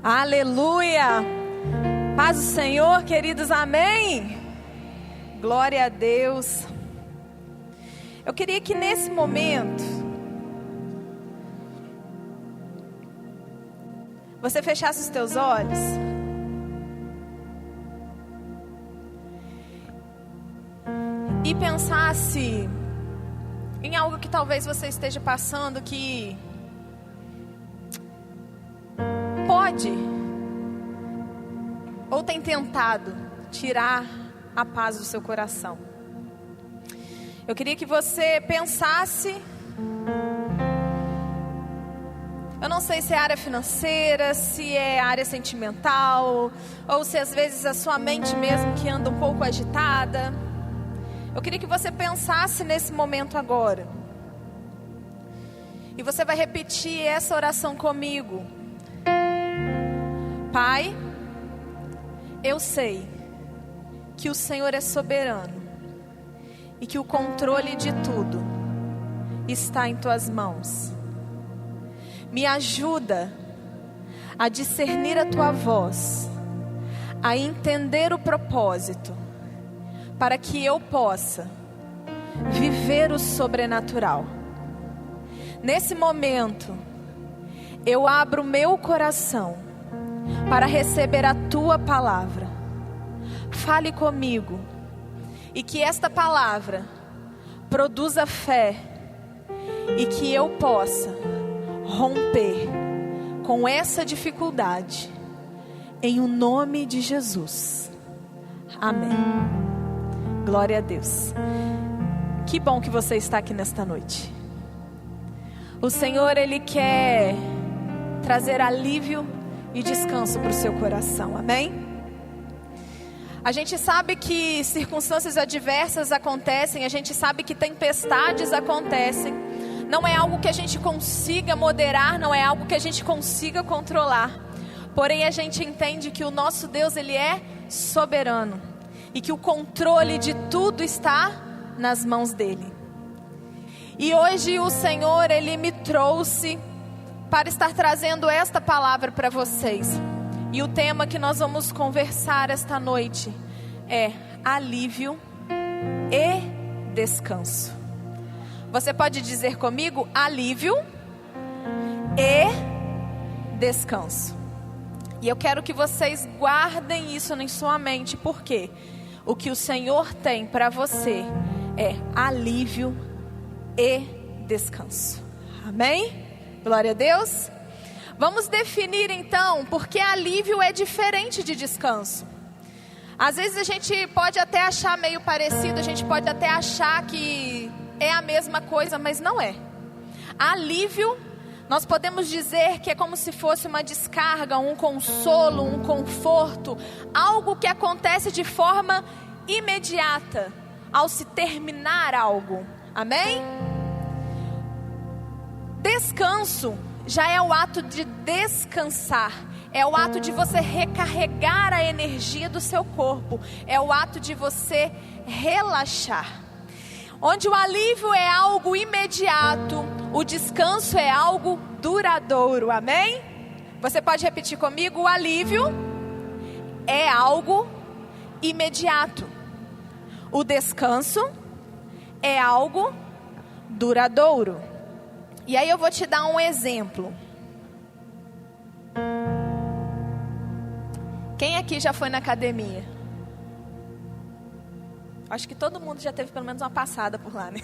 Aleluia! Paz do Senhor, queridos, amém? Glória a Deus. Eu queria que nesse momento você fechasse os teus olhos e pensasse em algo que talvez você esteja passando que pode ou tem tentado tirar a paz do seu coração. Eu queria que você pensasse, eu não sei se é área financeira, se é área sentimental, ou se às vezes a sua mente mesmo que anda um pouco agitada. Eu queria que você pensasse nesse momento agora. E você vai repetir essa oração comigo. Pai, eu sei que o Senhor é soberano e que o controle de tudo está em tuas mãos. Me ajuda a discernir a tua voz, a entender o propósito, para que eu possa viver o sobrenatural. Nesse momento, eu abro meu coração para receber a tua palavra. Fale comigo e que esta palavra produza fé e que eu possa romper com essa dificuldade em o nome de Jesus. Amém. Glória a Deus. Que bom que você está aqui nesta noite. O Senhor, Ele quer trazer alívio e descanso para o seu coração, amém? A gente sabe que circunstâncias adversas acontecem, a gente sabe que tempestades acontecem. Não é algo que a gente consiga moderar, não é algo que a gente consiga controlar. Porém a gente entende que o nosso Deus, Ele é soberano e que o controle de tudo está nas mãos dEle. E hoje o Senhor, Ele me trouxe para estar trazendo esta palavra para vocês. E o tema que nós vamos conversar esta noite é alívio e descanso. Você pode dizer comigo? Alívio e descanso. E eu quero que vocês guardem isso em sua mente, porque o que o Senhor tem para você é alívio e descanso. Amém? Glória a Deus. Vamos definir então, porque alívio é diferente de descanso. Às vezes a gente pode até achar meio parecido, a gente pode até achar que é a mesma coisa, mas não é. Alívio, nós podemos dizer que é como se fosse uma descarga, um consolo, um conforto, algo que acontece de forma imediata, ao se terminar algo. Amém? Descanso já é o ato de descansar, é o ato de você recarregar a energia do seu corpo, é o ato de você relaxar. Onde o alívio é algo imediato, o descanso é algo duradouro, amém? Você pode repetir comigo? O alívio é algo imediato, o descanso é algo duradouro. E aí eu vou te dar um exemplo. Quem aqui já foi na academia? Acho que todo mundo já teve pelo menos uma passada por lá, né?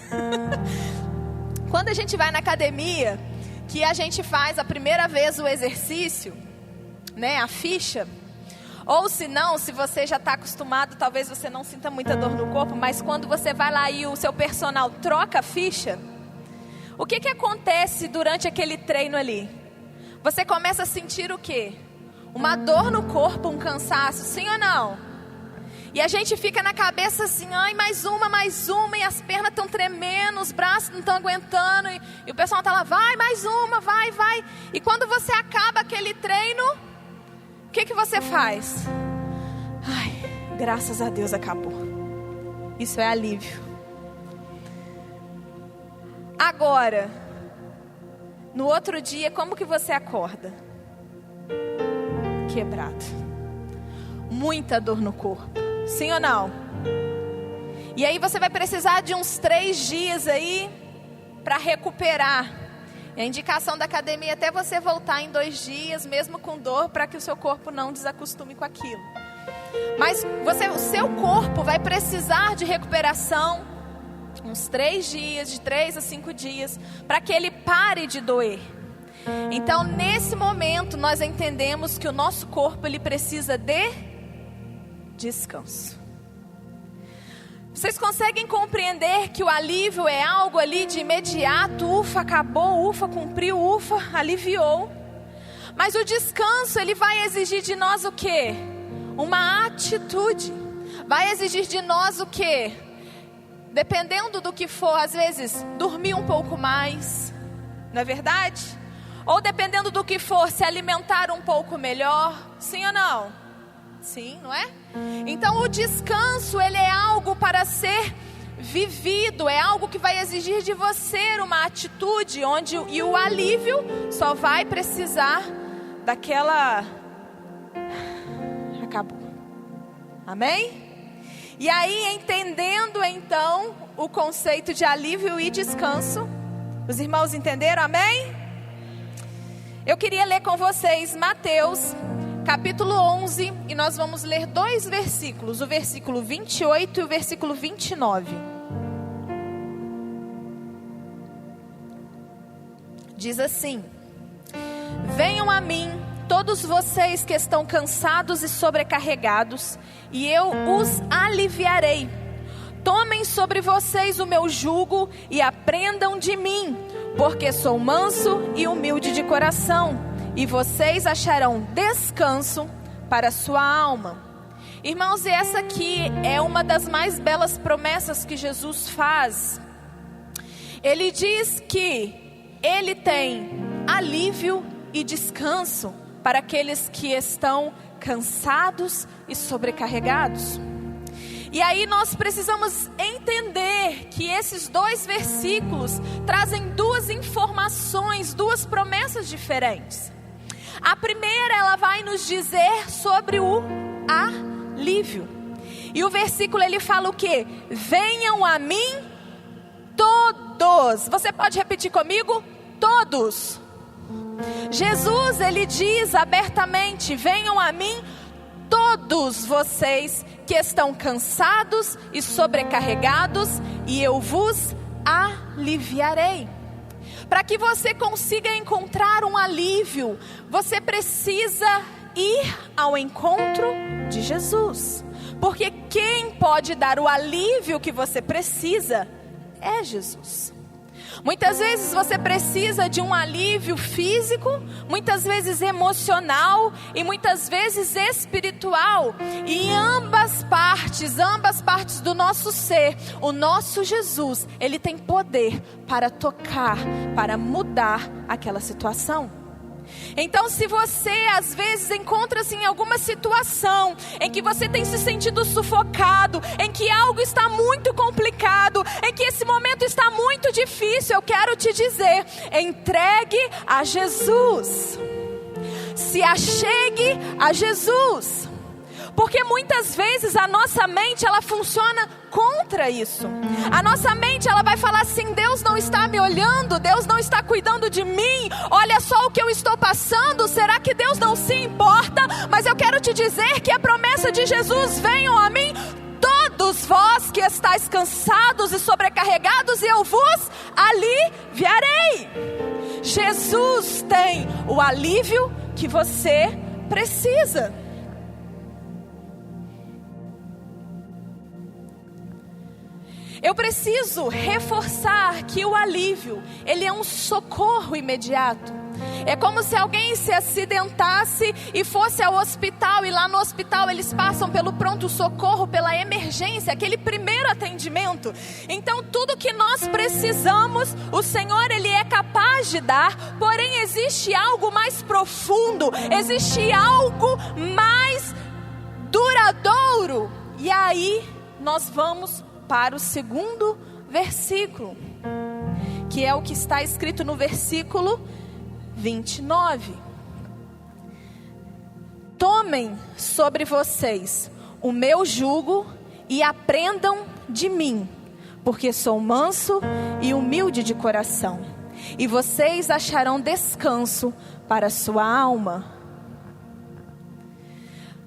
Quando a gente vai na academia, que a gente faz a primeira vez o exercício, né, a ficha, ou se não, se você já está acostumado, talvez você não sinta muita dor no corpo, mas quando você vai lá e o seu personal troca a ficha, o que acontece durante aquele treino ali? Você começa a sentir o quê? Uma dor no corpo, um cansaço, sim ou não? E a gente fica na cabeça assim, ai, mais uma, e as pernas estão tremendo, os braços não estão aguentando, e o pessoal está lá, vai, mais uma, vai. E quando você acaba aquele treino, o que você faz? Ai, graças a Deus acabou. Isso é alívio. Agora, no outro dia, como que você acorda? quebrado. Muita dor no corpo. Sim ou não? E aí você vai precisar de uns 3 dias aí para recuperar. E a indicação da academia é até você voltar em 2 dias, mesmo com dor, para que o seu corpo não desacostume com aquilo. Mas o seu corpo vai precisar de recuperação, uns 3 dias, de 3 a 5 dias, para que ele pare de doer. Então, nesse momento, nós entendemos que o nosso corpo, ele precisa de descanso. Vocês conseguem compreender que o alívio é algo ali de imediato? Ufa, acabou, ufa, cumpriu, ufa, aliviou. Mas o descanso, ele vai exigir de nós o quê? Uma atitude. Vai exigir de nós o quê? Dependendo do que for, às vezes, dormir um pouco mais. Não é verdade? Ou dependendo do que for, se alimentar um pouco melhor. Sim ou não? Sim, não é? Então o descanso, ele é algo para ser vivido. É algo que vai exigir de você uma atitude. E o alívio só vai precisar daquela... Acabou. Amém? E aí, entendendo então o conceito de alívio e descanso, os irmãos entenderam? Amém? Eu queria ler com vocês Mateus, capítulo 11, e nós vamos ler 2 versículos, o versículo 28 e o versículo 29. Diz assim: venham a mim, todos vocês que estão cansados e sobrecarregados, e eu os aliviarei. Tomem sobre vocês o meu jugo e aprendam de mim, porque sou manso e humilde de coração, e vocês acharão descanso para a sua alma. Irmãos, e essa aqui é uma das mais belas promessas que Jesus faz. Ele diz que Ele tem alívio e descanso para aqueles que estão cansados e sobrecarregados. E aí nós precisamos entender que esses 2 versículos trazem 2 informações, 2 promessas diferentes. A primeira, ela vai nos dizer sobre o alívio. E o versículo, ele fala o quê? Venham a mim todos. Você pode repetir comigo? Todos. Jesus, ele diz abertamente: venham a mim todos vocês que estão cansados e sobrecarregados, e eu vos aliviarei. Para que você consiga encontrar um alívio, você precisa ir ao encontro de Jesus. Porque quem pode dar o alívio que você precisa é Jesus. Muitas vezes você precisa de um alívio físico, muitas vezes emocional e muitas vezes espiritual. E em ambas partes do nosso ser, o nosso Jesus, Ele tem poder para tocar, para mudar aquela situação. Então, se você às vezes encontra-se em alguma situação em que você tem se sentido sufocado, em que algo está muito complicado, em que esse momento está muito difícil, eu quero te dizer: entregue a Jesus. Se achegue a Jesus. Porque muitas vezes a nossa mente, ela funciona contra isso. A nossa mente, ela vai falar assim: Deus não está me olhando, Deus não está cuidando de mim, olha só o que eu estou passando, será que Deus não se importa? Mas eu quero te dizer que a promessa de Jesus: venham a mim todos vós que estáis cansados e sobrecarregados, e eu vos aliviarei. Jesus tem o alívio que você precisa. Eu preciso reforçar que o alívio, ele é um socorro imediato. É como se alguém se acidentasse e fosse ao hospital, e lá no hospital eles passam pelo pronto-socorro, pela emergência, aquele primeiro atendimento. Então tudo que nós precisamos, o Senhor, Ele é capaz de dar, porém existe algo mais profundo, existe algo mais duradouro. E aí nós vamos para o segundo versículo, que é o que está escrito no versículo 29. tomem sobre vocês o meu jugo e aprendam de mim, porque sou manso e humilde de coração, e vocês acharão descanso para a sua alma.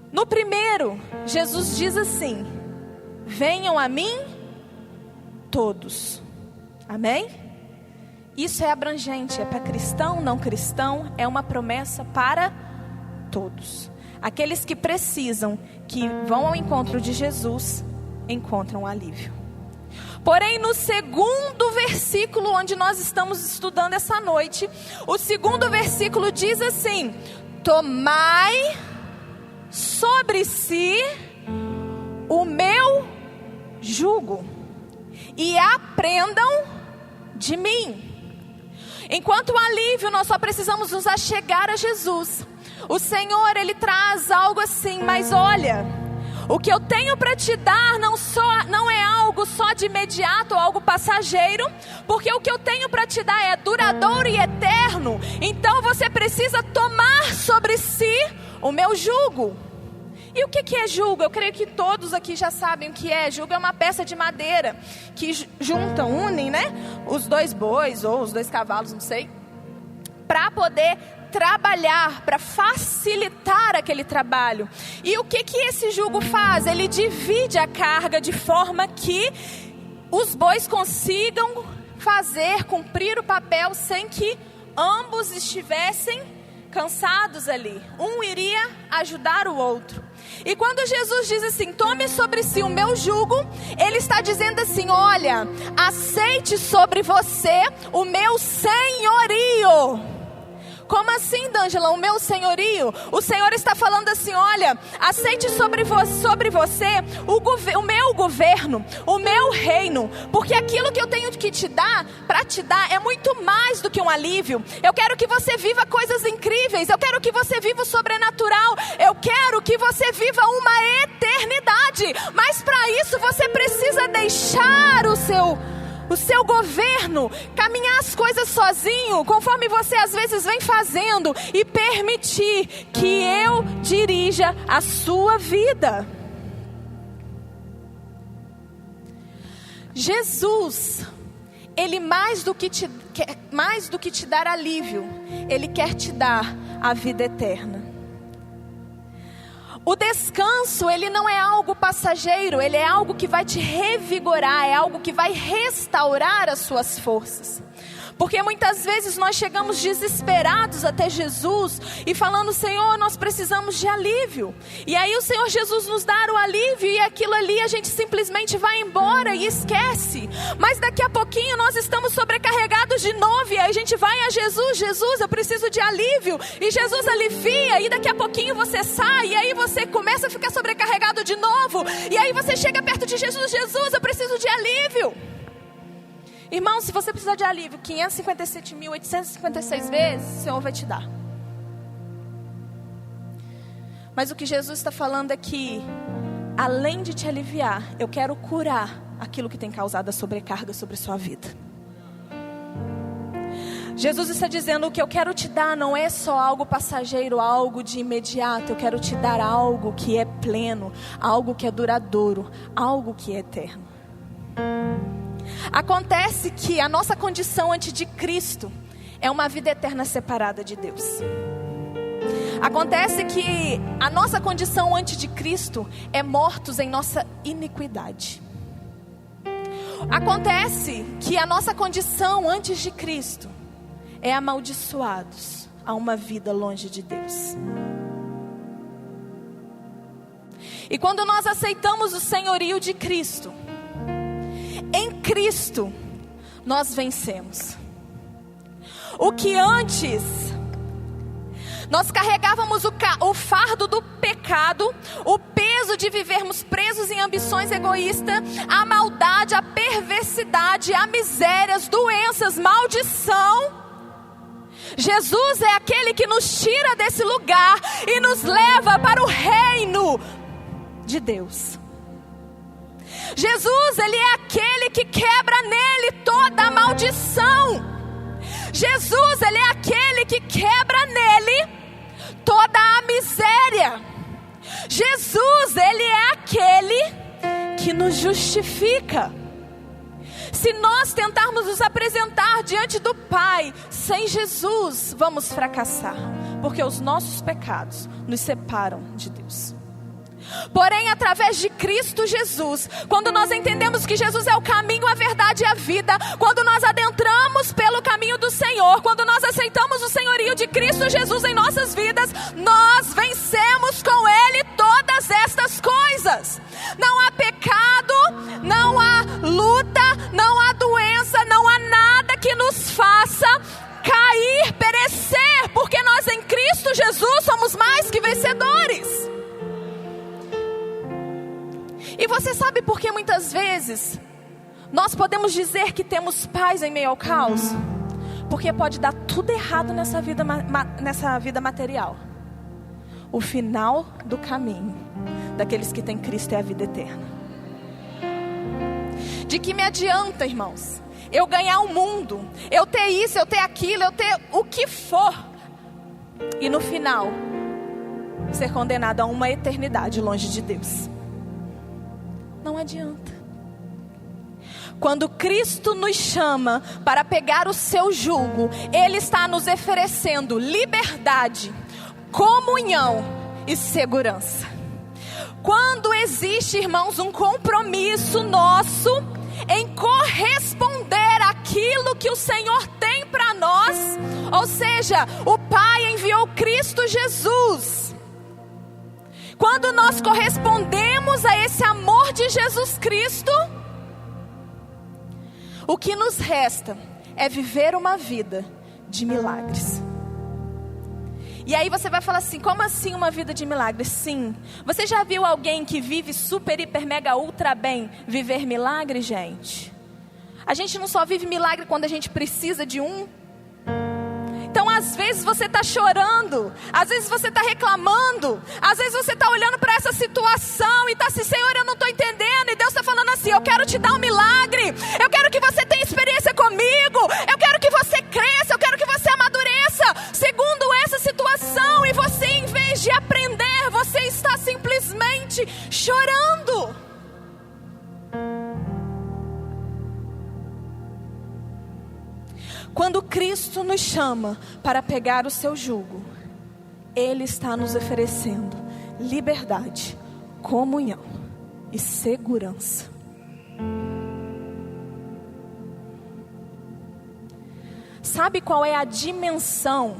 No primeiro, Jesus diz assim: venham a mim todos. Amém? Isso é abrangente, é para cristão, não cristão, é uma promessa para todos. Aqueles que precisam, que vão ao encontro de Jesus, encontram alívio. Porém, no segundo versículo onde nós estamos estudando essa noite, o segundo versículo diz assim: tomai sobre si o meu jugo e aprendam de mim. Enquanto alívio, nós só precisamos nos achegar a Jesus. O Senhor, Ele traz algo assim: mas olha, o que eu tenho para te dar não é algo só de imediato ou algo passageiro, porque o que eu tenho para te dar é duradouro e eterno. Então você precisa tomar sobre si o meu jugo. E o que é jugo? Eu creio que todos aqui já sabem o que é. Jugo é uma peça de madeira que unem, né, os dois bois ou os dois cavalos, não sei, para poder trabalhar, para facilitar aquele trabalho. E o que esse jugo faz? Ele divide a carga de forma que os bois consigam cumprir o papel sem que ambos estivessem cansados ali. Um iria ajudar o outro. E quando Jesus diz assim: tome sobre si o meu jugo, Ele está dizendo assim: olha, aceite sobre você o meu senhorio. Como assim, D'Angela, o meu senhorio? O Senhor está falando assim: olha, aceite sobre você o meu governo, o meu reino, porque aquilo que eu tenho que te dar, para te dar, é muito mais do que um alívio. Eu quero que você viva coisas incríveis, eu quero que você viva o sobrenatural, eu quero que você viva uma eternidade, mas para isso você precisa deixar o seu governo, caminhar as coisas sozinho, conforme você às vezes vem fazendo, e permitir que eu dirija a sua vida. Jesus, Ele mais do que te dar alívio, Ele quer te dar a vida eterna. O descanso, ele não é algo passageiro, ele é algo que vai te revigorar, é algo que vai restaurar as suas forças. Porque muitas vezes nós chegamos desesperados até Jesus e falando: Senhor, nós precisamos de alívio. E aí o Senhor Jesus nos dá o alívio e aquilo ali a gente simplesmente vai embora e esquece. Mas daqui a pouquinho nós estamos sobrecarregados de novo e aí a gente vai a Jesus: Jesus, eu preciso de alívio. E Jesus alivia e daqui a pouquinho você sai e aí você começa a ficar sobrecarregado de novo. E aí você chega perto de Jesus: Jesus, eu preciso de alívio. Irmão, se você precisar de alívio 557.856 vezes, o Senhor vai te dar. Mas o que Jesus está falando é que, além de te aliviar, eu quero curar aquilo que tem causado a sobrecarga sobre a sua vida. Jesus está dizendo: o que eu quero te dar não é só algo passageiro, algo de imediato. Eu quero te dar algo que é pleno, algo que é duradouro, algo que é eterno. Acontece que a nossa condição antes de Cristo é uma vida eterna separada de Deus. Acontece que a nossa condição antes de Cristo é mortos em nossa iniquidade. Acontece que a nossa condição antes de Cristo é amaldiçoados a uma vida longe de Deus. E quando nós aceitamos o senhorio de Cristo, em Cristo nós vencemos. O que antes nós carregávamos o fardo do pecado, o peso de vivermos presos em ambições egoístas, a maldade, a perversidade, a miséria, as doenças, maldição. Jesus é aquele que nos tira desse lugar e nos leva para o reino de Deus. Jesus, Ele é aquele que quebra nele toda a maldição. Jesus, Ele é aquele que quebra nele toda a miséria. nos justifica. Se nós tentarmos nos apresentar diante do Pai sem Jesus, vamos fracassar, porque os nossos pecados nos separam de Deus. Porém, através de Cristo Jesus, quando nós entendemos que Jesus é o caminho, a verdade e a vida, quando nós adentramos pelo caminho do Senhor, quando nós aceitamos o senhorio de Cristo Jesus em nossas vidas, nós vencemos com Ele todas estas coisas. Não há pecado, não há luta, não há doença, não há nada que nos faça cair, perecer, porque nós em Cristo Jesus somos mais que vencedores. E você sabe por que muitas vezes nós podemos dizer que temos paz em meio ao caos? Porque pode dar tudo errado nessa vida material. O final do caminho daqueles que têm Cristo é a vida eterna. De que me adianta, irmãos, eu ganhar o mundo, eu ter isso, eu ter aquilo, eu ter o que for, e no final ser condenado a uma eternidade longe de Deus? Não adianta. Quando Cristo nos chama para pegar o seu jugo, Ele está nos oferecendo liberdade, comunhão e segurança. Quando existe, irmãos, um compromisso nosso em corresponder àquilo que o Senhor tem para nós, ou seja, o Pai enviou Cristo Jesus. Quando nós correspondemos a esse amor de Jesus Cristo, o que nos resta é viver uma vida de milagres. E aí você vai falar assim, como assim uma vida de milagres? Sim. Você já viu alguém que vive super, hiper, mega, ultra bem viver milagre, gente? A gente não só vive milagre quando a gente precisa de um. Então às vezes você está chorando, às vezes você está reclamando, às vezes você está olhando para essa situação e está assim, Senhor, eu não estou entendendo. E Deus está falando assim, eu quero te dar um milagre, eu quero que você tenha experiência comigo, eu quero que você cresça, eu quero que você amadureça segundo essa situação. E você, em vez de aprender, você está simplesmente chorando. Quando Cristo nos chama para pegar o seu jugo, Ele está nos oferecendo liberdade, comunhão e segurança. Sabe qual é a dimensão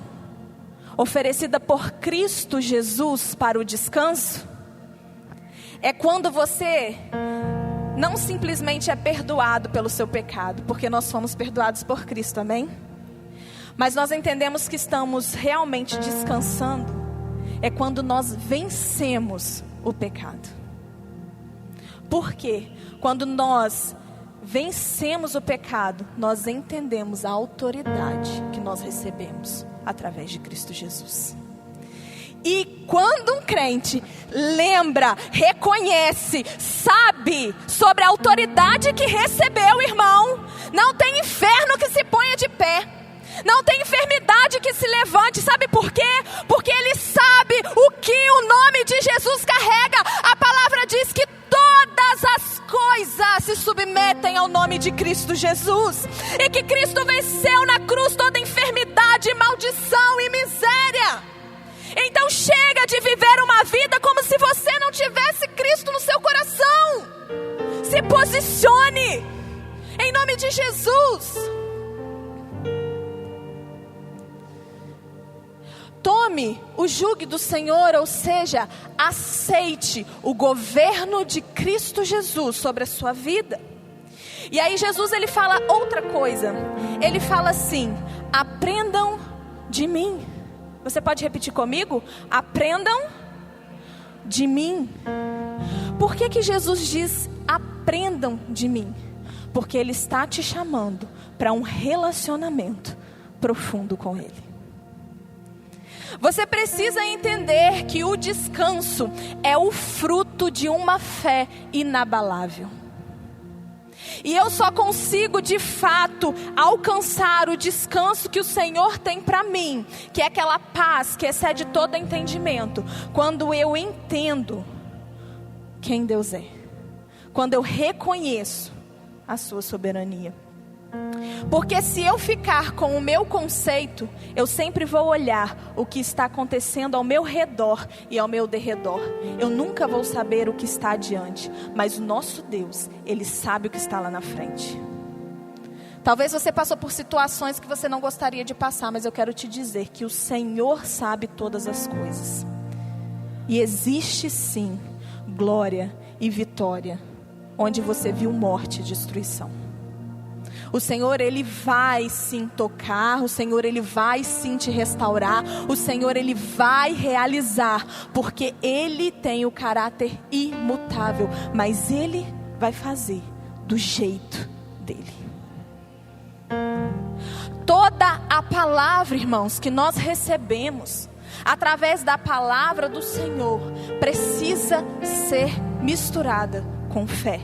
oferecida por Cristo Jesus para o descanso? É quando você não simplesmente é perdoado pelo seu pecado, porque nós fomos perdoados por Cristo, amém? Mas nós entendemos que estamos realmente descansando, é quando nós vencemos o pecado. Por quê? Quando nós vencemos o pecado, nós entendemos a autoridade que nós recebemos através de Cristo Jesus. E quando um crente lembra, reconhece, sabe sobre a autoridade que recebeu, irmão, não tem inferno que se ponha de pé, não tem enfermidade que se levante. Sabe por quê? Porque ele sabe o que o nome de Jesus carrega. A palavra diz que todas as coisas se submetem ao nome de Cristo Jesus, e que Cristo venceu na cruz toda enfermidade, maldição e miséria. Então chega de viver uma vida como se você não tivesse Cristo no seu coração. Se posicione em nome de Jesus. Tome o jugo do Senhor, ou seja, aceite o governo de Cristo Jesus sobre a sua vida. E aí Jesus, ele fala outra coisa. Ele fala assim, aprendam de mim. Você pode repetir comigo? Aprendam de mim. Por que Jesus diz aprendam de mim? Porque Ele está te chamando para um relacionamento profundo com Ele. Você precisa entender que o descanso é o fruto de uma fé inabalável. E eu só consigo de fato alcançar o descanso que o Senhor tem para mim, que é aquela paz que excede todo entendimento, quando eu entendo quem Deus é, quando eu reconheço a sua soberania. Porque se eu ficar com o meu conceito, eu sempre vou olhar o que está acontecendo ao meu redor e ao meu derredor. Eu nunca vou saber o que está adiante, mas o nosso Deus, Ele sabe o que está lá na frente. Talvez você passou por situações que você não gostaria de passar, mas eu quero te dizer que o Senhor sabe todas as coisas. E existe sim glória e vitória onde você viu morte e destruição. O Senhor, Ele vai sim tocar, o Senhor, Ele vai sim te restaurar, o Senhor, Ele vai realizar, porque Ele tem o caráter imutável, mas Ele vai fazer do jeito dEle. Toda a palavra, irmãos, que nós recebemos, através da palavra do Senhor, precisa ser misturada com fé.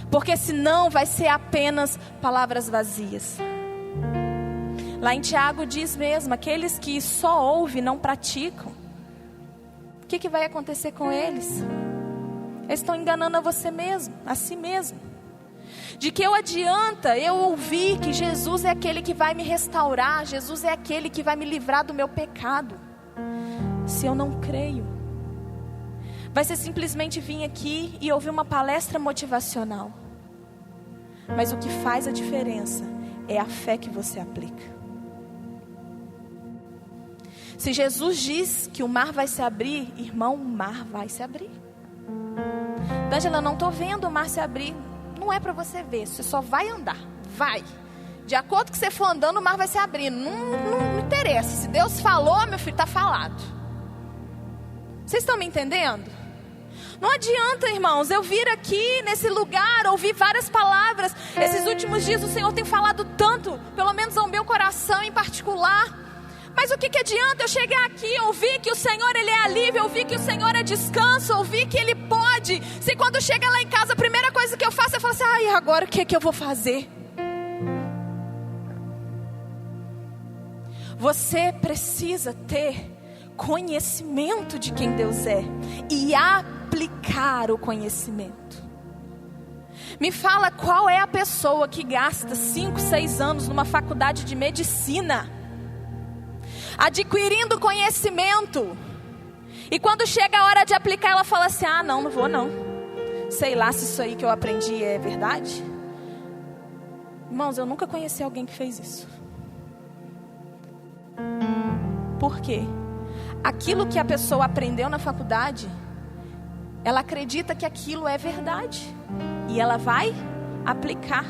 Porque senão vai ser apenas palavras vazias. Lá em Tiago diz mesmo, aqueles que só ouvem e não praticam, o que vai acontecer com eles? Eles estão enganando a você mesmo, a si mesmo. De que adianta eu ouvir que Jesus é aquele que vai me restaurar, Jesus é aquele que vai me livrar do meu pecado, se eu não creio? Vai ser simplesmente vir aqui e ouvir uma palestra motivacional. Mas o que faz a diferença é a fé que você aplica. Se Jesus diz que o mar vai se abrir, irmão, o mar vai se abrir. D'Angela, não estou vendo o mar se abrir. Não é para você ver, você só vai andar, vai. De acordo que você for andando, o mar vai se abrindo. Não interessa, se Deus falou, meu filho, está falado. Vocês estão me entendendo? Não adianta, irmãos, eu vir aqui nesse lugar, ouvir várias palavras. Esses últimos dias o Senhor tem falado tanto, pelo menos ao meu coração em particular. Mas o que adianta eu chegar aqui, ouvir que o Senhor, Ele é alívio, ouvir que o Senhor é descanso, ouvir que Ele pode, se quando chega lá em casa, a primeira coisa que eu faço é falar assim, e agora o que eu vou fazer? Você precisa ter conhecimento de quem Deus é e aplicar o conhecimento. Me fala qual é a pessoa que gasta 5, 6 anos numa faculdade de medicina, adquirindo conhecimento, e quando chega a hora de aplicar, ela fala assim, não vou não, sei lá se isso aí que eu aprendi é verdade. Irmãos, eu nunca conheci alguém que fez isso. Por quê? Aquilo que a pessoa aprendeu na faculdade, ela acredita que aquilo é verdade, e ela vai aplicar.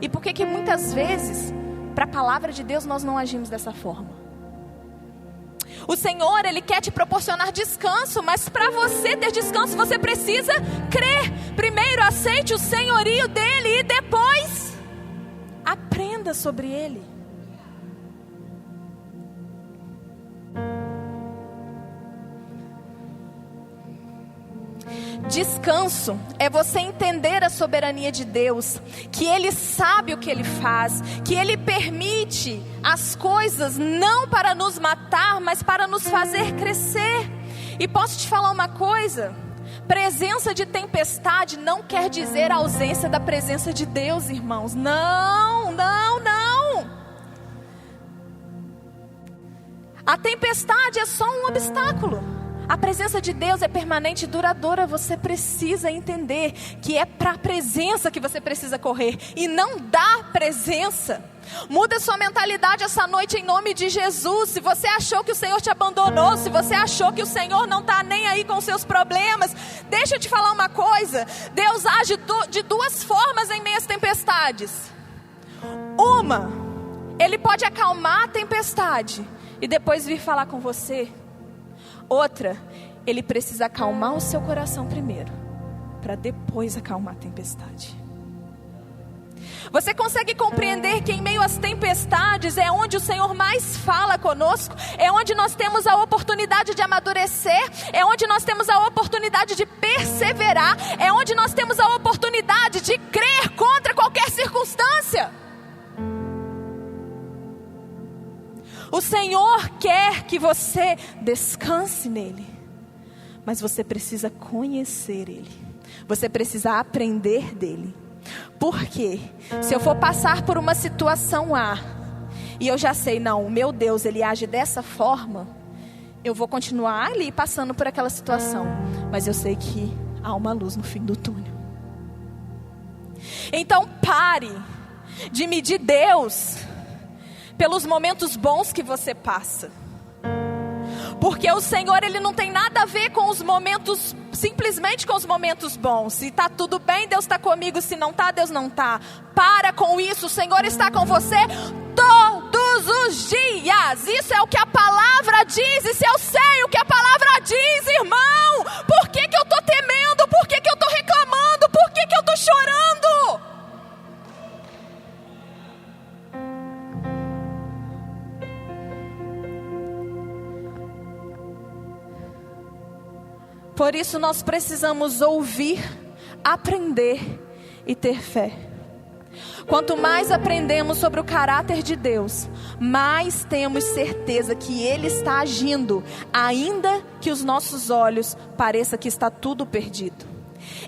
E por que muitas vezes, para a palavra de Deus, nós não agimos dessa forma? O Senhor, Ele quer te proporcionar descanso, mas para você ter descanso, você precisa crer. Primeiro aceite o senhorio dEle, e depois aprenda sobre Ele. Descanso é você entender a soberania de Deus, que Ele sabe o que Ele faz, que Ele permite as coisas não para nos matar, mas para nos fazer crescer. E posso te falar uma coisa? Presença de tempestade não quer dizer a ausência da presença de Deus, irmãos. Não. A tempestade é só um obstáculo. A presença de Deus é permanente e duradoura. Você precisa entender que é para a presença que você precisa correr, e não da presença. Muda sua mentalidade essa noite em nome de Jesus. Se você achou que o Senhor te abandonou, se você achou que o Senhor não está nem aí com os seus problemas, deixa eu te falar uma coisa. Deus age de duas formas em meio às tempestades. Uma, Ele pode acalmar a tempestade e depois vir falar com você. Outra, Ele precisa acalmar o seu coração primeiro, para depois acalmar a tempestade. Você consegue compreender que em meio às tempestades é onde o Senhor mais fala conosco? É onde nós temos a oportunidade de amadurecer? É onde nós temos a oportunidade de perseverar? É onde nós temos a oportunidade de crer contra qualquer circunstância? O Senhor quer que você descanse nele, mas você precisa conhecer Ele. Você precisa aprender dele. Por quê? Se eu for passar por uma situação A, e eu já sei, não, o meu Deus, Ele age dessa forma, eu vou continuar ali passando por aquela situação, mas eu sei que há uma luz no fim do túnel. Então pare de medir Deus pelos momentos bons que você passa. Porque o Senhor, Ele não tem nada a ver com os momentos, simplesmente com os momentos bons. Se está tudo bem, Deus está comigo. Se não está, Deus não está. Para com isso, o Senhor está com você todos os dias. Isso é o que a palavra diz. E se eu sei o que a palavra diz, irmão, por que eu estou temendo? Por que eu estou reclamando? Por que eu estou chorando? Por isso nós precisamos ouvir, aprender e ter fé. Quanto mais aprendemos sobre o caráter de Deus, mais temos certeza que Ele está agindo, ainda que os nossos olhos pareçam que está tudo perdido.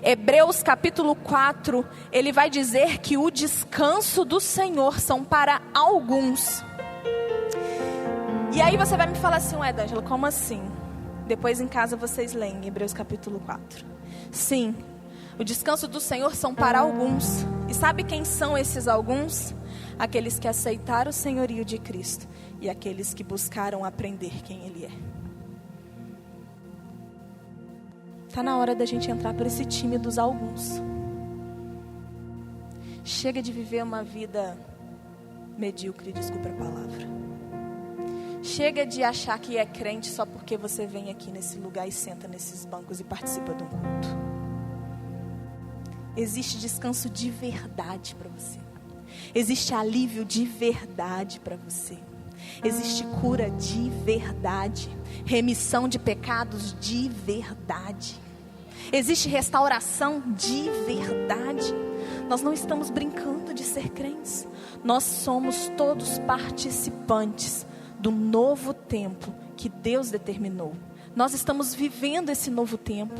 Hebreus capítulo 4, ele vai dizer que o descanso do Senhor são para alguns. E aí você vai me falar assim, ué, D'Angela, como assim? Depois em casa vocês leem Hebreus capítulo 4. Sim, o descanso do Senhor são para alguns. E sabe quem são esses alguns? Aqueles que aceitaram o senhorio de Cristo e aqueles que buscaram aprender quem Ele é. Está na hora da gente entrar para esse time dos alguns. Chega de viver uma vida medíocre, desculpa a palavra. Chega de achar que é crente só porque você vem aqui nesse lugar e senta nesses bancos e participa de um culto. Existe descanso de verdade para você. Existe alívio de verdade para você. Existe cura de verdade. Remissão de pecados de verdade. Existe restauração de verdade. Nós não estamos brincando de ser crentes. Nós somos todos participantes do novo tempo que Deus determinou. Nós estamos vivendo esse novo tempo.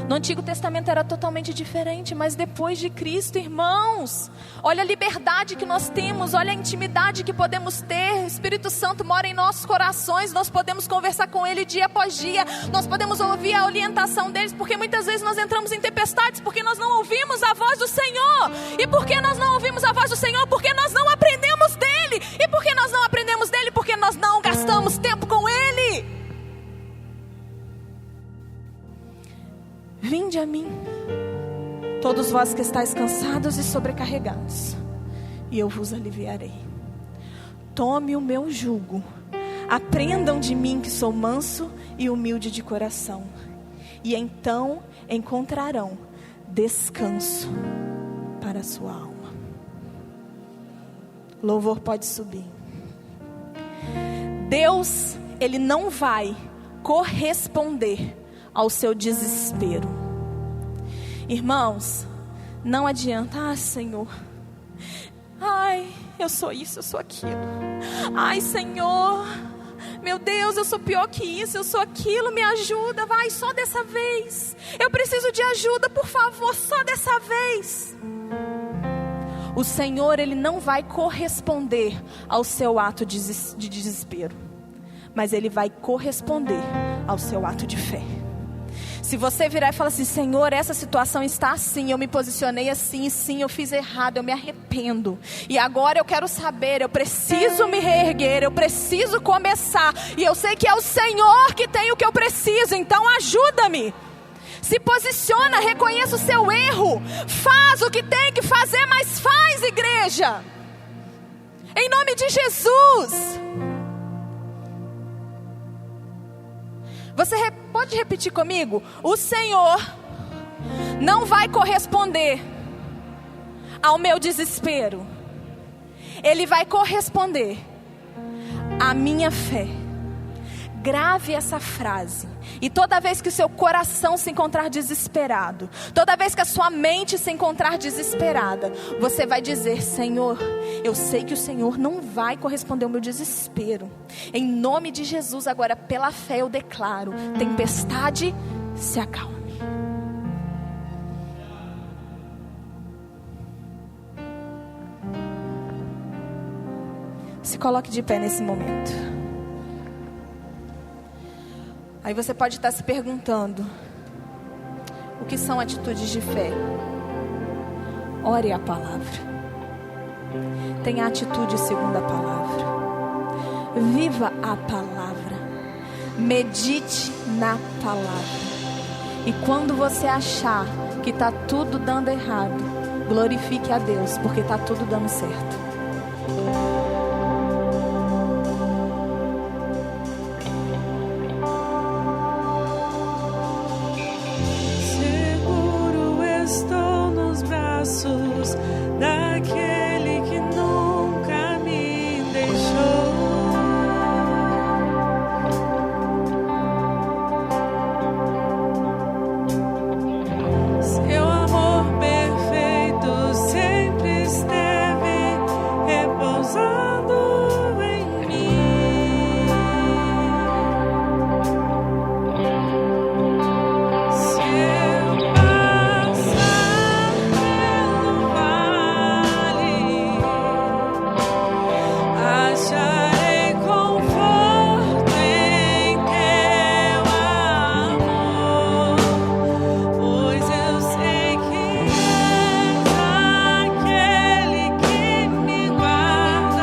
No Antigo Testamento era totalmente diferente, mas depois de Cristo, irmãos, olha a liberdade que nós temos, olha a intimidade que podemos ter. O Espírito Santo mora em nossos corações, nós podemos conversar com Ele dia após dia, nós podemos ouvir a orientação deles, porque muitas vezes nós entramos em tempestades, porque nós não ouvimos a voz do Senhor. E por que nós não ouvimos a voz do Senhor? Porque nós não aprendemos dEle. E por que nós não aprendemos dEle? Porque nós não gastamos tempo com Ele. Vinde a mim, todos vós que estáis cansados e sobrecarregados, e eu vos aliviarei. Tome o meu jugo, aprendam de mim que sou manso e humilde de coração, e então encontrarão descanso para a sua alma. Louvor pode subir. Deus, Ele não vai corresponder ao seu desespero. Irmãos, não adianta, Senhor, eu sou isso, eu sou aquilo. Senhor, meu Deus, eu sou pior que isso, eu sou aquilo, me ajuda, só dessa vez. Eu preciso de ajuda, por favor, só dessa vez. O Senhor, Ele não vai corresponder ao seu ato de desespero, mas Ele vai corresponder ao seu ato de fé. Se você virar e falar assim, Senhor, essa situação está assim, eu me posicionei assim, sim, eu fiz errado, eu me arrependo. E agora eu quero saber, eu preciso me reerguer, eu preciso começar. E eu sei que é o Senhor que tem o que eu preciso, então ajuda-me. Se posiciona, reconheça o seu erro, faz o que tem que fazer, mas faz, igreja. Em nome de Jesus. Você pode repetir comigo? O Senhor não vai corresponder ao meu desespero. Ele vai corresponder à minha fé. Grave essa frase. E toda vez que o seu coração se encontrar desesperado, toda vez que a sua mente se encontrar desesperada, você vai dizer, Senhor, eu sei que o Senhor não vai corresponder ao meu desespero. Em nome de Jesus, agora pela fé eu declaro, tempestade Se acalme. Se coloque de pé nesse momento. Aí você pode estar se perguntando: o que são atitudes de fé? Ore a palavra. Tenha atitude segundo a palavra. Viva a palavra. Medite na palavra. E quando você achar que está tudo dando errado, glorifique a Deus, porque está tudo dando certo. Seguro estou nos braços daquele que nunca me deixou. Seu amor perfeito sempre esteve repousando em mim. Se eu passar pelo vale, acharei conforto em teu amor, pois eu sei que és aquele que me guardas,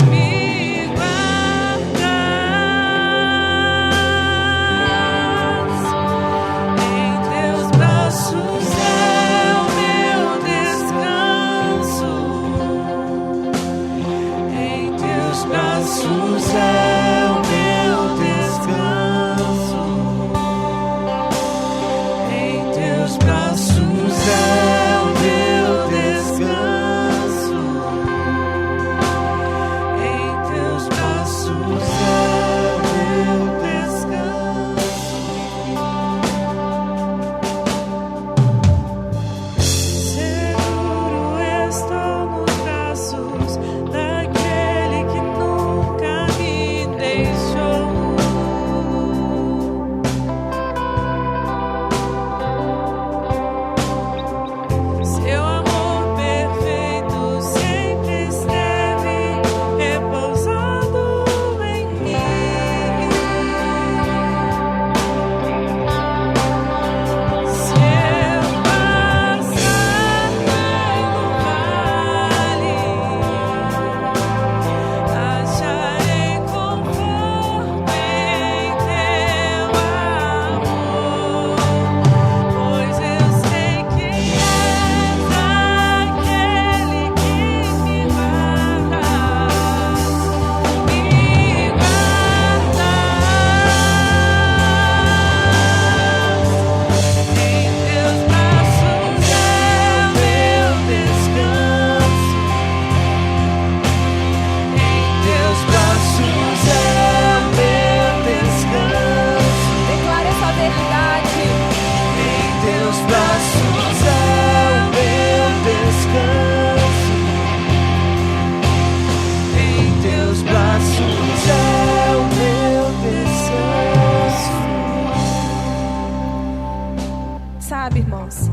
me guardas. Em teus braços é o meu descanso. Em teus braços é o meu descanso. Em teus braços é o meu descanso. Em teus braços é o meu descanso. Seguro estou nos braços daquele que nunca me deixou. Seu amor perfeito sempre esteve repousando em mim. Se eu passar pelo vale, acharei conforto em teu amor, pois eu sei que és aquele que me guardas, me guardas. Em teus braços é o meu descanso. Em teus braços é o meu descanso. Declare essa verdade. Em teus braços é o meu descanso. Em teus braços é o meu descanso. Sabe, irmãos,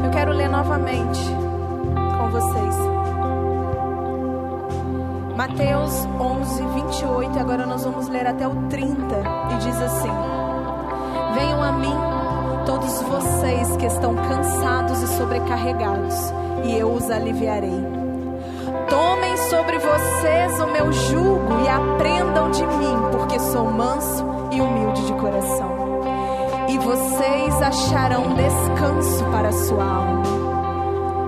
eu quero ler novamente com vocês Mateus 11, 28, e agora nós vamos ler até o 30, e diz assim: venham a mim todos vocês que estão cansados e sobrecarregados, e eu os aliviarei. Tomem sobre vocês o meu jugo e aprendam de mim, porque sou manso e humilde de coração, e vocês acharão descanso para a sua alma.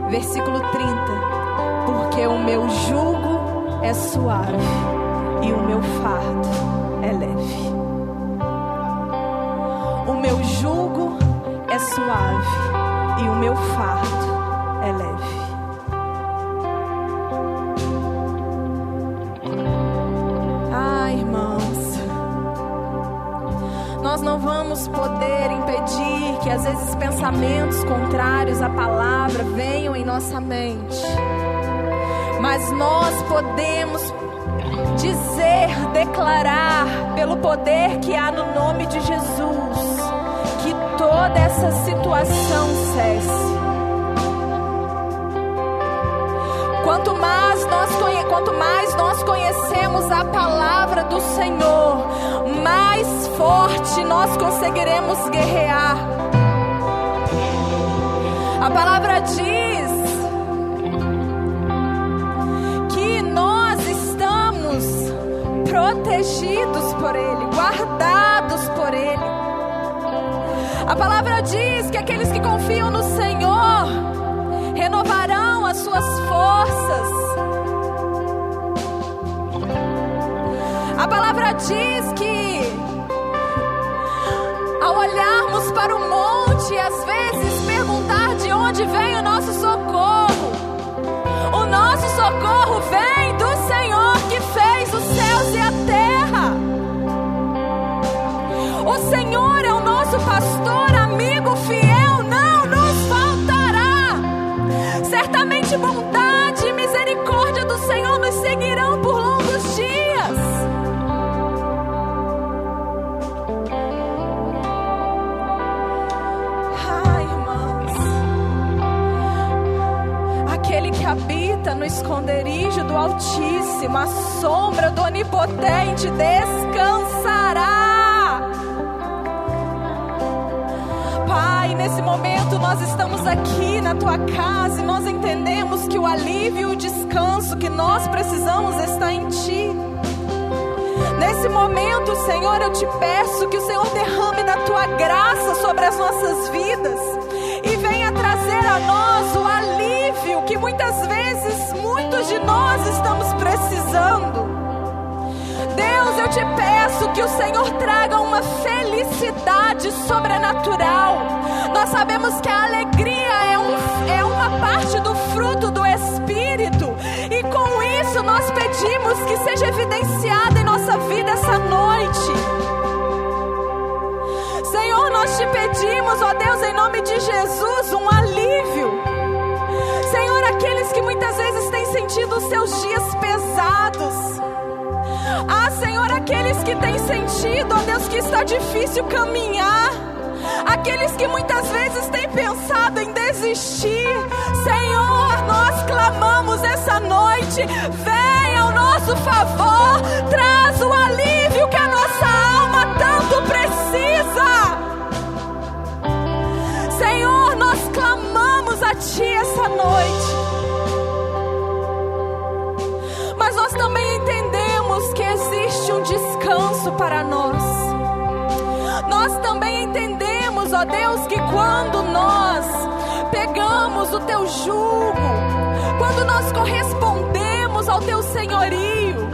Versículo 30: porque o meu jugo é suave e o meu fardo é leve. O meu jugo é suave e o meu fardo é leve. Irmãos, nós não vamos poder impedir que às vezes pensamentos contrários à palavra venham em nossa mente, mas nós podemos dizer, declarar, pelo poder que há no nome de Jesus, que toda essa situação cesse. Quanto mais nós conhecemos a palavra do Senhor, mais forte nós conseguiremos guerrear. A palavra diz que nós estamos protegidos por Ele, guardados por Ele. A palavra diz que aqueles que confiam no Senhor renovarão as suas forças. A palavra diz que ao olharmos para o monte, às vezes perguntar de onde vem o nosso socorro. O nosso socorro vem do Senhor que fez os céus e a terra. O Senhor é o nosso pastor, amigo fiel, não nos faltará. Certamente bondade e misericórdia do Senhor nos seguirão por longos dias. Que habita no esconderijo do Altíssimo, a sombra do Onipotente descansará. Pai, nesse momento nós estamos aqui na Tua casa e nós entendemos que o alívio e o descanso que nós precisamos está em Ti. Nesse momento, Senhor, eu te peço que o Senhor derrame da Tua graça sobre as nossas vidas e venha trazer a nós o alívio que muitas vezes muitos de nós estamos precisando. Deus, eu te peço que o Senhor traga uma felicidade sobrenatural. Nós sabemos que a alegria é uma parte do fruto do Espírito, e com isso nós pedimos que seja evidenciada em nossa vida essa noite. Senhor, nós te pedimos, ó Deus, em nome de Jesus, um alívio. Senhor, aqueles que muitas vezes têm sentido os seus dias pesados. Ah, Senhor, aqueles que têm sentido, ó Deus, que está difícil caminhar. Aqueles que muitas vezes têm pensado em desistir. Senhor, nós clamamos essa noite. Venha ao nosso favor. Traz o alívio que a nossa alma tanto precisa. Senhor, nós clamamos a Ti essa noite. Mas nós também entendemos que existe um descanso para nós. Nós também entendemos, ó Deus, que quando nós pegamos o Teu jugo, quando nós correspondemos ao Teu senhorio,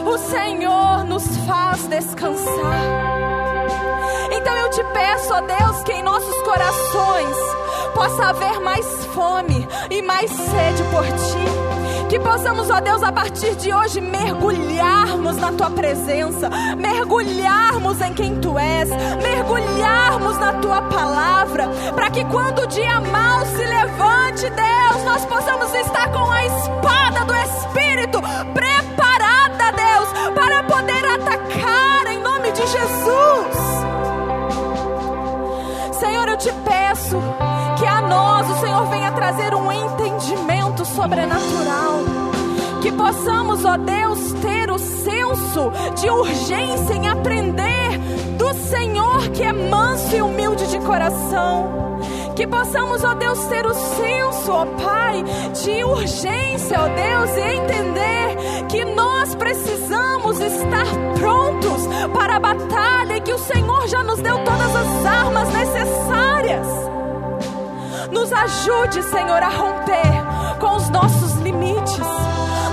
o Senhor nos faz descansar. Então eu te peço, ó Deus, que em nossos corações possa haver mais fome e mais sede por Ti. Que possamos, ó Deus, a partir de hoje mergulharmos na Tua presença, mergulharmos em quem Tu és, mergulharmos na Tua palavra, para que quando o dia mau se levante, Deus, nós possamos estar com a espada do Espírito preparada, Deus, para poder atacar em nome de Jesus. Senhor, eu te peço que a nós o Senhor venha trazer um entendimento sobrenatural. Que possamos, ó Deus, ter o senso de urgência em aprender do Senhor que é manso e humilde de coração. Que possamos, ó Deus, ter o senso, ó Pai, de urgência, ó Deus, e entender que nós precisamos estar prontos para a batalha e que o Senhor já nos deu todas as armas necessárias. Nos ajude, Senhor, a romper com os nossos limites.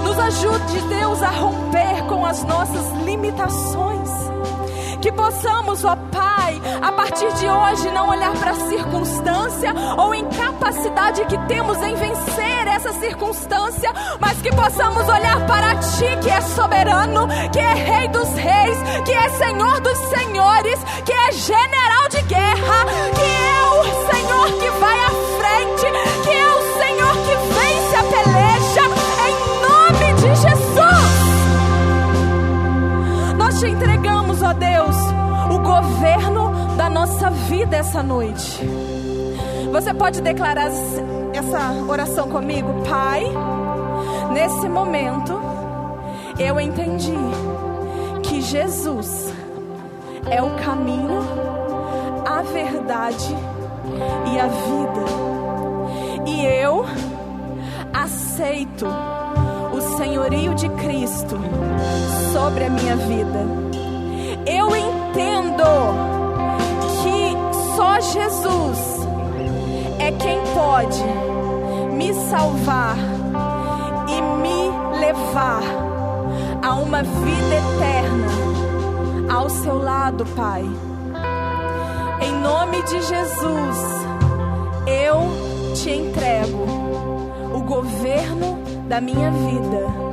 Nos ajude, Deus, a romper com as nossas limitações. Que possamos, ó Pai, a partir de hoje não olhar para a circunstância ou incapacidade que temos em vencer essa circunstância, mas que possamos olhar para Ti, que é soberano, que é Rei dos reis, que é Senhor dos senhores, que é general de guerra, que é o Senhor que vai à frente, que é o Senhor que vence a peleja, em nome de Jesus. governo da nossa vida essa noite. Você pode declarar essa oração comigo? Pai, nesse momento eu entendi que Jesus é o caminho, a verdade e a vida. E eu aceito o senhorio de Cristo sobre a minha vida. Eu entendo que só Jesus é quem pode me salvar e me levar a uma vida eterna ao seu lado, Pai. Em nome de Jesus, eu te entrego o governo da minha vida.